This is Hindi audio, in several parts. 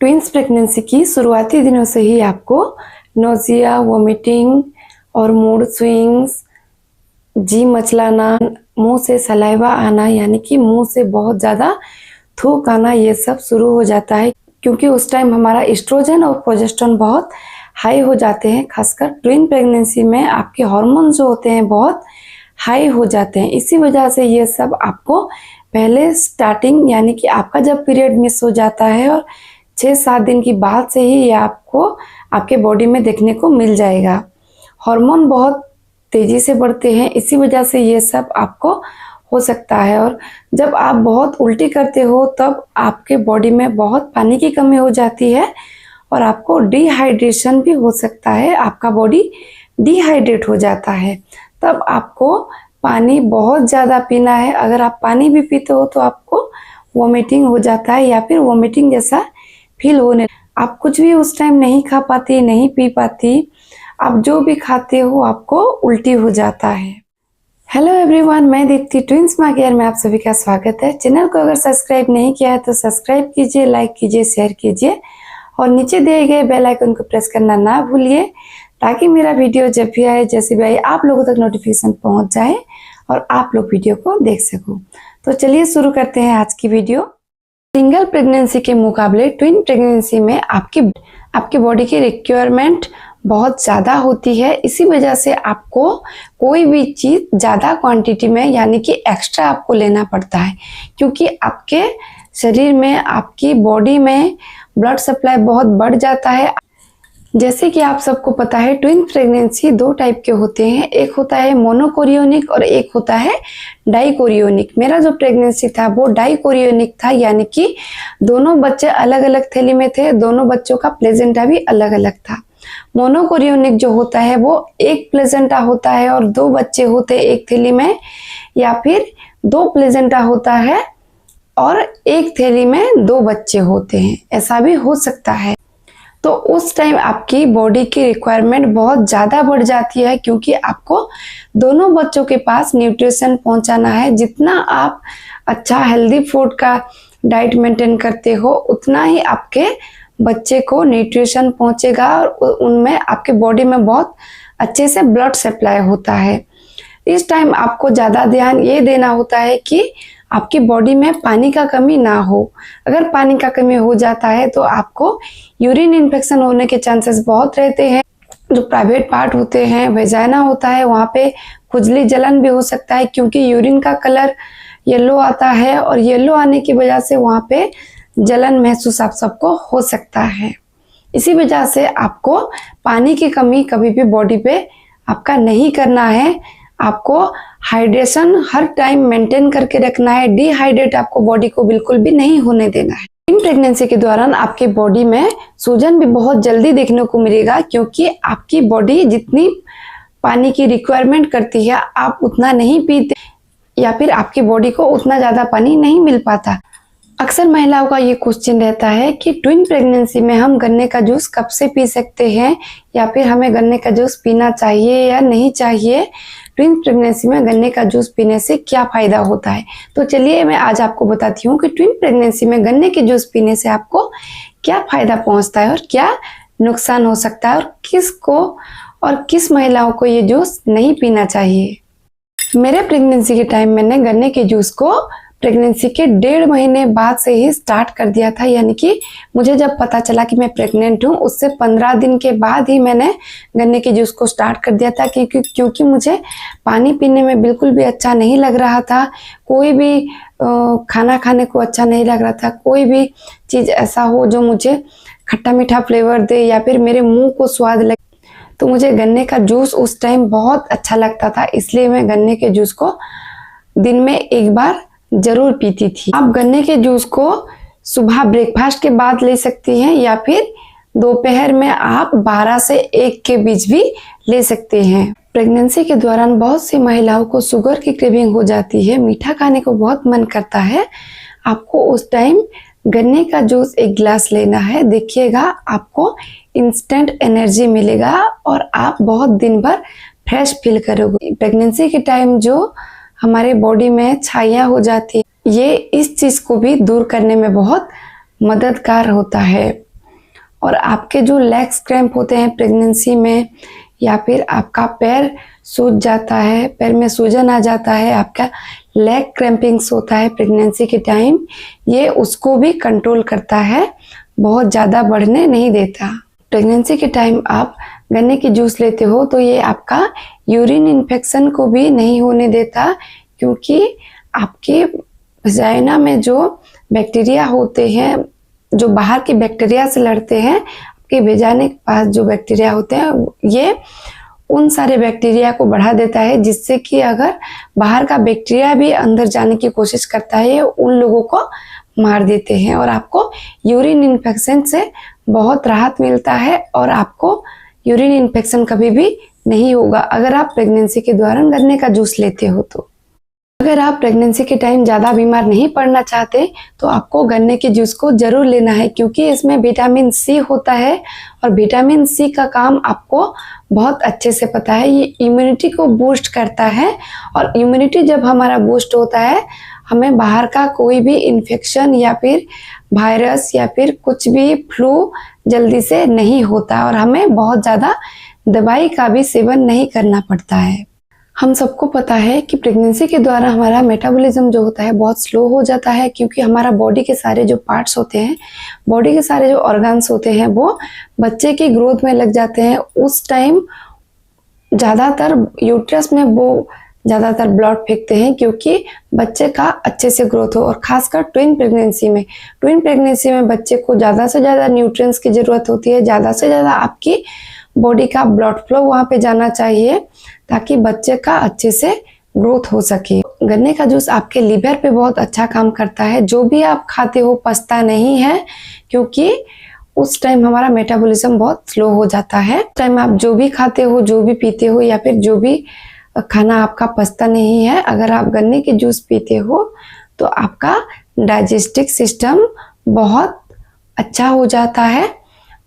ट्विंस प्रेगनेंसी की शुरुआती दिनों से ही आपको नोजिया, वोमिटिंग और मूड स्विंग्स, जी मचलाना, मुंह से सलाइवा आना यानी कि मुंह से बहुत ज़्यादा थूक आना, ये सब शुरू हो जाता है क्योंकि उस टाइम हमारा एस्ट्रोजन और प्रोजेस्टेरोन बहुत हाई हो जाते हैं। खासकर ट्विन प्रेगनेंसी में आपके हार्मोन जो होते हैं बहुत हाई हो जाते हैं। इसी वजह से ये सब आपको पहले स्टार्टिंग यानी कि आपका जब पीरियड मिस हो जाता है और 6-7 दिन की बाद से ही ये आपको आपके बॉडी में देखने को मिल जाएगा। हार्मोन बहुत तेज़ी से बढ़ते हैं, इसी वजह से ये सब आपको हो सकता है। और जब आप बहुत उल्टी करते हो तब आपके बॉडी में बहुत पानी की कमी हो जाती है और आपको डिहाइड्रेशन भी हो सकता है, आपका बॉडी डिहाइड्रेट हो जाता है। तब आपको पानी बहुत ज़्यादा पीना है। अगर आप पानी भी पीते हो तो आपको वोमिटिंग हो जाता है या फिर वोमिटिंग जैसा फील होने, आप कुछ भी उस टाइम नहीं खा पाती, नहीं पी पाती, आप जो भी खाते हो आपको उल्टी हो जाता है। हेलो एवरीवन, मैं दीप्ति, ट्विंस माँ केयर में आप सभी का स्वागत है। चैनल को अगर सब्सक्राइब नहीं किया है तो सब्सक्राइब कीजिए, लाइक कीजिए, शेयर कीजिए और नीचे दिए गए बेल आइकन को प्रेस करना ना भूलिए ताकि मेरा वीडियो जब भी आए, जैसे भी आए, आप लोगों तक नोटिफिकेशन पहुंच जाए और आप लोग वीडियो को देख सको। तो चलिए शुरू करते हैं आज की वीडियो। सिंगल प्रेगनेंसी के मुकाबले ट्विन प्रेगनेंसी में आपकी बॉडी की रिक्वायरमेंट बहुत ज़्यादा होती है। इसी वजह से आपको कोई भी चीज़ ज़्यादा क्वांटिटी में यानी कि एक्स्ट्रा आपको लेना पड़ता है क्योंकि आपके शरीर में, आपकी बॉडी में ब्लड सप्लाई बहुत बढ़ जाता है। जैसे कि आप सबको पता है ट्विन प्रेगनेंसी 2 टाइप के होते हैं, एक होता है मोनोकोरियोनिक और एक होता है डाइकोरियोनिक। मेरा जो प्रेगनेंसी था वो डाइकोरियोनिक था, यानी कि दोनों बच्चे अलग अलग थैली में थे, दोनों बच्चों का प्लेजेंटा भी अलग अलग था। मोनोकोरियोनिक जो होता है वो एक प्लेजेंटा होता है और 2 बच्चे होते हैं एक थैली में, या फिर 2 प्लेजेंटा होता है और एक थैली में 2 बच्चे होते हैं, ऐसा भी हो सकता है। तो उस टाइम आपकी बॉडी की रिक्वायरमेंट बहुत ज़्यादा बढ़ जाती है क्योंकि आपको दोनों बच्चों के पास न्यूट्रिशन पहुंचाना है। जितना आप अच्छा हेल्दी फूड का डाइट मेंटेन करते हो उतना ही आपके बच्चे को न्यूट्रिशन पहुंचेगा और उनमें आपके बॉडी में बहुत अच्छे से ब्लड सप्लाई होता है। इस टाइम आपको ज़्यादा ध्यान ये देना होता है कि आपकी बॉडी में पानी का कमी ना हो। अगर पानी का कमी हो जाता है तो आपको यूरिन इन्फेक्शन होने के चांसेस बहुत रहते हैं। जो प्राइवेट पार्ट होते हैं, वेजाइना होता है, वहाँ पे खुजली जलन भी हो सकता है क्योंकि यूरिन का कलर येलो आता है और येलो आने की वजह से वहाँ पे जलन महसूस आप सबको हो सकता है। इसी वजह से आपको पानी की कमी कभी भी बॉडी पे आपका नहीं करना है। आपको हाइड्रेशन हर टाइम मेंटेन करके रखना है। डिहाइड्रेट आपको बॉडी को बिल्कुल भी नहीं होने देना है। इन प्रेगनेंसी के दौरान आपके बॉडी में सूजन भी बहुत जल्दी देखने को मिलेगा क्योंकि आपकी बॉडी जितनी पानी की रिक्वायरमेंट करती है आप उतना नहीं पीते या फिर आपकी बॉडी को उतना ज़्यादा पानी नहीं मिल पाता। अक्सर महिलाओं का ये क्वेश्चन रहता है कि ट्विन प्रेगनेंसी में हम गन्ने का जूस कब से पी सकते हैं या फिर हमें गन्ने का जूस पीना चाहिए या नहीं चाहिए, ट्विन प्रेगनेंसी में गन्ने का जूस पीने से क्या फ़ायदा होता है। तो चलिए मैं आज आपको बताती हूँ कि ट्विन प्रेगनेंसी में गन्ने के जूस पीने से आपको क्या फ़ायदा पहुँचता है और क्या नुकसान हो सकता है और किसको और किस महिलाओं को ये जूस नहीं पीना चाहिए। मेरे प्रेगनेंसी के टाइम मैंने गन्ने के जूस को प्रेगनेंसी के 1.5 महीने बाद से ही स्टार्ट कर दिया था, यानी कि मुझे जब पता चला कि मैं प्रेग्नेंट हूँ उससे 15 दिन के बाद ही मैंने गन्ने के जूस को स्टार्ट कर दिया था क्योंकि मुझे पानी पीने में बिल्कुल भी अच्छा नहीं लग रहा था। कोई भी खाना खाने को अच्छा नहीं लग रहा था। कोई भी चीज़ ऐसा हो जो मुझे खट्टा मीठा फ्लेवर दे या फिर मेरे मुँह को स्वाद लगे, तो मुझे गन्ने का जूस उस टाइम बहुत अच्छा लगता था। इसलिए मैं गन्ने के जूस को दिन में 1 बार जरूर पीती थी। आप गन्ने के जूस को सुबह ब्रेकफास्ट के बाद ले सकती हैं या फिर दोपहर में आप 12 से 1 के बीच भी ले सकते हैं। प्रेगनेंसी के दौरान बहुत सी महिलाओं को शुगर की क्रेविंग हो जाती है, मीठा खाने को बहुत मन करता है। आपको उस टाइम गन्ने का जूस 1 गिलास लेना है। देखिएगा आपको इंस्टेंट एनर्जी मिलेगा और आप बहुत दिन भर फ्रेश फील करोगे। प्रेगनेंसी के टाइम जो हमारे बॉडी में छाइयाँ हो जाती है, ये इस चीज़ को भी दूर करने में बहुत मददगार होता है। और आपके जो लेग्स क्रैम्प होते हैं प्रेगनेंसी में, या फिर आपका पैर सूज जाता है, पैर में सूजन आ जाता है, आपका लेग क्रैम्पिंग्स होता है प्रेगनेंसी के टाइम, ये उसको भी कंट्रोल करता है, बहुत ज़्यादा बढ़ने नहीं देता। प्रेगनेंसी के टाइम आप गन्ने की जूस लेते हो तो ये आपका यूरिन इन्फेक्शन को भी नहीं होने देता, क्योंकि आपके वजाइना में जो बैक्टीरिया होते हैं, जो बाहर के बैक्टीरिया से लड़ते हैं, आपके वजाइना के पास जो बैक्टीरिया होते हैं ये उन सारे बैक्टीरिया को बढ़ा देता है, जिससे कि अगर बाहर का बैक्टीरिया भी अंदर जाने की कोशिश करता है उन लोगों को मार देते हैं, और आपको यूरिन इन्फेक्शन से बहुत राहत मिलता है, और आपको यूरिन इन्फेक्शन कभी भी नहीं होगा अगर आप प्रेगनेंसी के दौरान गन्ने का जूस लेते हो। तो अगर आप प्रेगनेंसी के टाइम ज़्यादा बीमार नहीं पड़ना चाहते तो आपको गन्ने के जूस को ज़रूर लेना है, क्योंकि इसमें विटामिन सी होता है, और विटामिन सी का काम आपको बहुत अच्छे से पता है, ये इम्यूनिटी को बूस्ट करता है, और इम्यूनिटी जब हमारा बूस्ट होता है हमें बाहर का कोई भी इन्फेक्शन या फिर वायरस या फिर कुछ भी फ्लू जल्दी से नहीं होता, और हमें बहुत ज़्यादा दवाई का भी सेवन नहीं करना पड़ता है। हम सबको पता है कि प्रेगनेंसी के दौरान हमारा मेटाबॉलिज्म जो होता है बहुत स्लो हो जाता है, क्योंकि हमारा बॉडी के सारे जो पार्ट्स होते हैं, बॉडी के सारे जो ऑर्गन्स होते हैं वो बच्चे की ग्रोथ में लग जाते हैं। उस टाइम ज़्यादातर यूट्रस में वो ज़्यादातर ब्लड फेंकते हैं, क्योंकि बच्चे का अच्छे से ग्रोथ हो, और खासकर ट्विन प्रेगनेंसी में बच्चे को ज़्यादा से ज़्यादा न्यूट्रिएंट्स की ज़रूरत होती है, ज़्यादा से ज़्यादा आपकी बॉडी का ब्लड फ्लो वहाँ पे जाना चाहिए ताकि बच्चे का अच्छे से ग्रोथ हो सके। गन्ने का जूस आपके लीवर पे बहुत अच्छा काम करता है, जो भी आप खाते हो पचता नहीं है, क्योंकि उस टाइम हमारा मेटाबॉलिज्म बहुत स्लो हो जाता है। उस टाइम आप जो भी खाते हो, जो भी पीते हो, या फिर जो भी खाना आपका पचता नहीं है, अगर आप गन्ने के जूस पीते हो तो आपका डाइजेस्टिव सिस्टम बहुत अच्छा हो जाता है,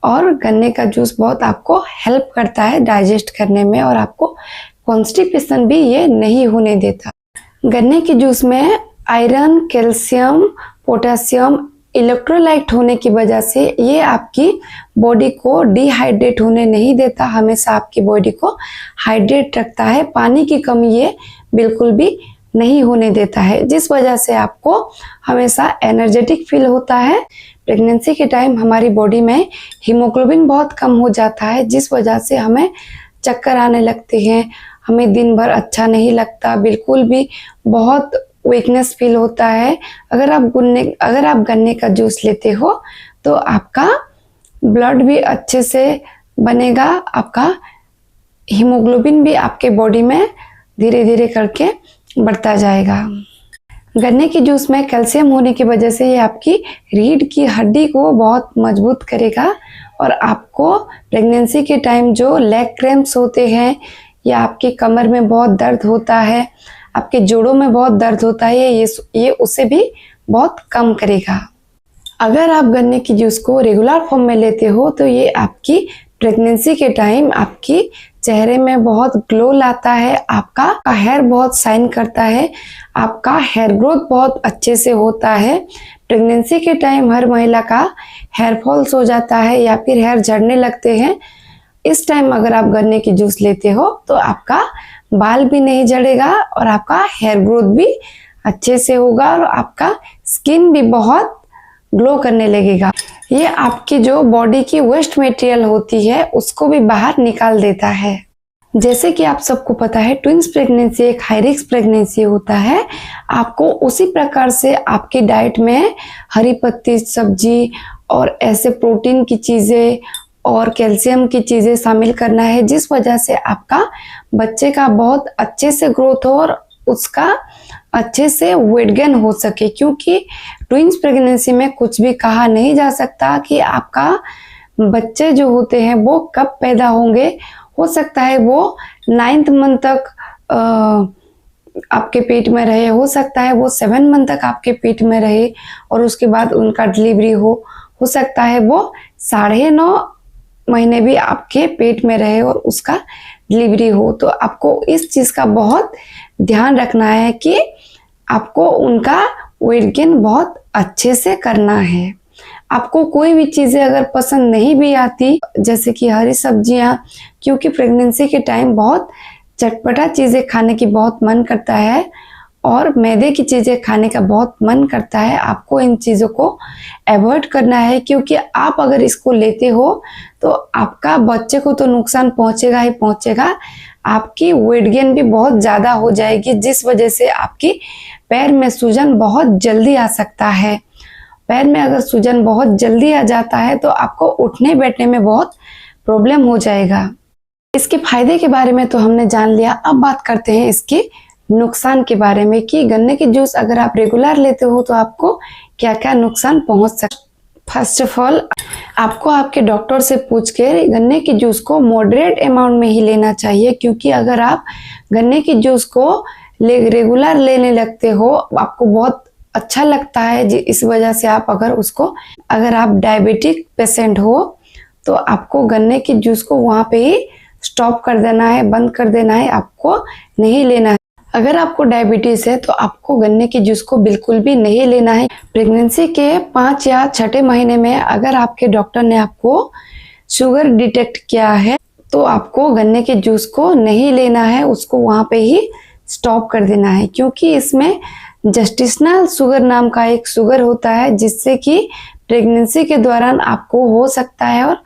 और गन्ने का जूस बहुत आपको हेल्प करता है डाइजेस्ट करने में, और आपको कॉन्स्टिपेशन भी ये नहीं होने देता। गन्ने के जूस में आयरन, कैल्शियम, पोटेशियम, इलेक्ट्रोलाइट होने की वजह से ये आपकी बॉडी को डिहाइड्रेट होने नहीं देता, हमेशा आपकी बॉडी को हाइड्रेट रखता है। पानी की कमी ये बिल्कुल भी नहीं होने देता है, जिस वजह से आपको हमेशा एनर्जेटिक फील होता है। प्रेगनेंसी के टाइम हमारी बॉडी में हीमोग्लोबिन बहुत कम हो जाता है, जिस वजह से हमें चक्कर आने लगते हैं, हमें दिन भर अच्छा नहीं लगता, बिल्कुल भी बहुत वीकनेस फील होता है। अगर आप गन्ने का जूस लेते हो तो आपका ब्लड भी अच्छे से बनेगा, आपका हीमोग्लोबिन भी आपके बॉडी में धीरे धीरे करके बढ़ता जाएगा। गन्ने के जूस में कैल्शियम होने की वजह से ये आपकी रीढ़ की हड्डी को बहुत मजबूत करेगा, और आपको प्रेगनेंसी के टाइम जो लेग क्रैम्प्स होते हैं, या आपकी कमर में बहुत दर्द होता है, आपके जोड़ों में बहुत दर्द होता है, ये उसे भी बहुत कम करेगा। अगर आप गन्ने की जूस को रेगुलर फॉर्म में लेते हो तो ये आपकी प्रेगनेंसी के टाइम आपकी चेहरे में बहुत ग्लो लाता है, आपका हेयर बहुत शाइन करता है, आपका हेयर ग्रोथ बहुत अच्छे से होता है। प्रेगनेंसी के टाइम हर महिला का हेयर फॉल्स हो जाता है, या फिर हेयर झड़ने लगते हैं। इस टाइम अगर आप गन्ने की जूस लेते हो तो आपका बाल भी नहीं झड़ेगा, और आपका हेयर ग्रोथ भी अच्छे से होगा, और आपका स्किन भी बहुत ग्लो करने लगेगा। ये आपकी जो बॉडी की वेस्ट मटेरियल होती है उसको भी बाहर निकाल देता है। जैसे कि आप सबको पता है ट्विंस प्रेगनेंसी एक हाई रिस्क प्रेगनेंसी होता है। आपको उसी प्रकार से आपकी डाइट में हरी पत्ती सब्जी और ऐसे प्रोटीन की चीज़ें और कैल्शियम की चीज़ें शामिल करना है, जिस वजह से आपका बच्चे का बहुत अच्छे से ग्रोथ हो और उसका अच्छे से वेट गेन हो सके। क्योंकि ट्विंस प्रेगनेंसी में कुछ भी कहा नहीं जा सकता कि आपका बच्चे जो होते हैं वो कब पैदा होंगे। हो सकता है वो 9th मंथ तक आपके पेट में रहे, हो सकता है वो 7 मंथ तक आपके पेट में रहे और उसके बाद उनका डिलीवरी हो सकता है वो 9.5 महीने भी आपके पेट में रहे और उसका डिलीवरी हो। तो आपको इस चीज़ का बहुत ध्यान रखना है कि आपको उनका वेट गेन बहुत अच्छे से करना है। आपको कोई भी चीज़ें अगर पसंद नहीं भी आती, जैसे कि हरी सब्जियां, क्योंकि प्रेगनेंसी के टाइम बहुत चटपटा चीज़ें खाने की बहुत मन करता है और मैदे की चीज़ें खाने का बहुत मन करता है। आपको इन चीज़ों को अवॉइड करना है, क्योंकि आप अगर इसको लेते हो तो आपका बच्चे को तो नुकसान पहुंचेगा ही पहुंचेगा, आपकी वेट गेन भी बहुत ज़्यादा हो जाएगी, जिस वजह से आपकी पैर में सूजन बहुत जल्दी आ सकता है। पैर में अगर सूजन बहुत जल्दी आ जाता है तो आपको उठने बैठने में बहुत प्रॉब्लम हो जाएगा। इसके फायदे के बारे में तो हमने जान लिया, अब बात करते हैं इसके नुकसान के बारे में कि गन्ने की जूस अगर आप रेगुलर लेते हो तो आपको क्या क्या नुकसान पहुंच सकता है। फर्स्ट ऑफ ऑल, आपको आपके डॉक्टर से पूछ के गन्ने की जूस को मॉडरेट अमाउंट में ही लेना चाहिए, क्योंकि अगर आप गन्ने की जूस को रेगुलर लेने लगते हो, आपको बहुत अच्छा लगता है, इस वजह से आप अगर आप डायबिटिक पेशेंट हो तो आपको गन्ने की जूस को वहाँ पे ही स्टॉप कर देना है, बंद कर देना है, आपको नहीं लेना है। अगर आपको डायबिटीज है तो आपको गन्ने की जूस को बिल्कुल भी नहीं लेना है। प्रेगनेंसी के 5 या 6 महीने में अगर आपके डॉक्टर ने आपको शुगर डिटेक्ट किया है तो आपको गन्ने के जूस को नहीं लेना है, उसको वहाँ पे ही स्टॉप कर देना है, क्योंकि इसमें जेस्टिशनल शुगर नाम का एक शुगर होता है, जिससे कि प्रेगनेंसी के दौरान आपको हो सकता है और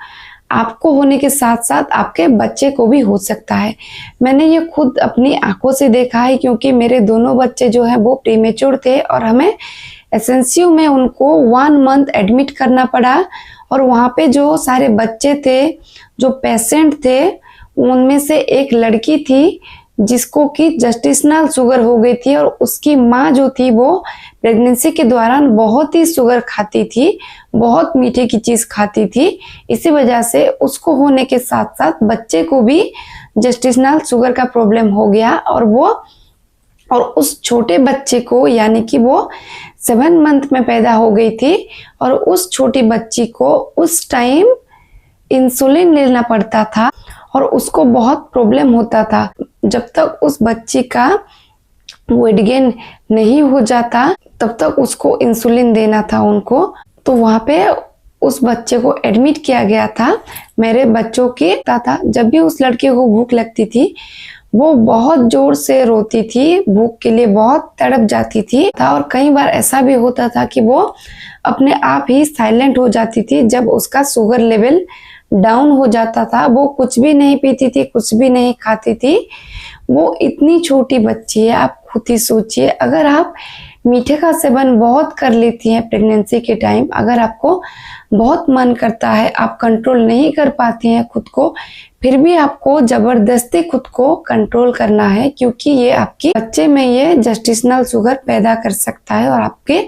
आपको होने के साथ साथ आपके बच्चे को भी हो सकता है। मैंने ये खुद अपनी आंखों से देखा है, क्योंकि मेरे दोनों बच्चे जो हैं वो प्रीमेच्योर थे और हमें एसएनसीयू में उनको 1 मंथ एडमिट करना पड़ा। और वहाँ पे जो सारे बच्चे थे, जो पेशेंट थे, उनमें से एक लड़की थी जिसको कि जेस्टिशनल शुगर हो गई थी और उसकी माँ जो थी वो प्रेगनेंसी के दौरान बहुत ही शुगर खाती थी, बहुत मीठे की चीज़ खाती थी। इसी वजह से उसको होने के साथ साथ बच्चे को भी जेस्टिशनल शुगर का प्रॉब्लम हो गया और उस छोटे बच्चे को, यानी कि वो 7 मंथ में पैदा हो गई थी और उस छोटी बच्ची को उस टाइम इंसुलिन लेना पड़ता था और उसको बहुत प्रॉब्लम होता था। जब तक उस बच्ची का वेट गेन नहीं हो जाता तब तक उसको इंसुलिन देना था उनको। तो वहाँ पे उस बच्चे को एडमिट किया गया था। मेरे बच्चों के था, जब भी उस लड़के को भूख लगती थी वो बहुत जोर से रोती थी, भूख के लिए बहुत तड़प जाती थी और कई बार ऐसा भी होता था कि वो अपने आप ही साइलेंट हो जाती थी जब उसका शुगर लेवल डाउन हो जाता था। वो कुछ भी नहीं पीती थी, कुछ भी नहीं खाती थी। वो इतनी छोटी बच्ची है, आप खुद ही सोचिए। अगर आप मीठे का सेवन बहुत कर लेती हैं प्रेगनेंसी के टाइम, अगर आपको बहुत मन करता है, आप कंट्रोल नहीं कर पाती हैं खुद को, फिर भी आपको जबरदस्ती खुद को कंट्रोल करना है, क्योंकि ये आपके बच्चे में ये जेस्टिशनल शुगर पैदा कर सकता है और आपके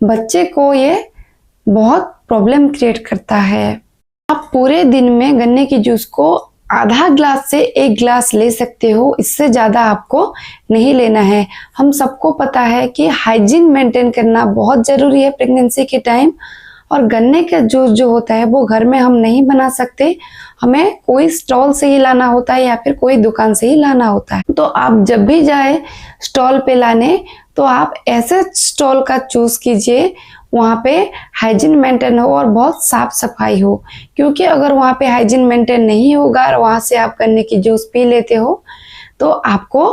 बच्चे को ये बहुत प्रॉब्लम क्रिएट करता है। आप पूरे दिन में गन्ने की जूस को आधा ग्लास से 1 ग्लास ले सकते हो, इससे ज़्यादा आपको नहीं लेना है। हम सबको पता है कि हाइजीन मेंटेन करना बहुत ज़रूरी है प्रेगनेंसी के टाइम, और गन्ने का जूस जो होता है वो घर में हम नहीं बना सकते, हमें कोई स्टॉल से ही लाना होता है या फिर कोई दुकान से ही लाना होता है। तो आप जब भी जाए स्टॉल पे लाने तो आप ऐसे स्टॉल का चूज कीजिए वहाँ पे हाइजीन मेंटेन हो और बहुत साफ सफाई हो, क्योंकि अगर वहाँ पे हाइजीन मेंटेन नहीं होगा और वहाँ से आप गन्ने की जूस पी लेते हो तो आपको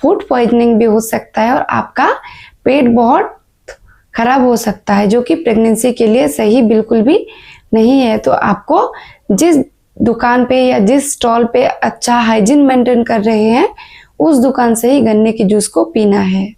फूड पॉइजनिंग भी हो सकता है और आपका पेट बहुत खराब हो सकता है, जो कि प्रेगनेंसी के लिए सही बिल्कुल भी नहीं है। तो आपको जिस दुकान पे या जिस स्टॉल पे अच्छा हाइजीन मेंटेन कर रहे हैं उस दुकान से ही गन्ने की जूस को पीना है।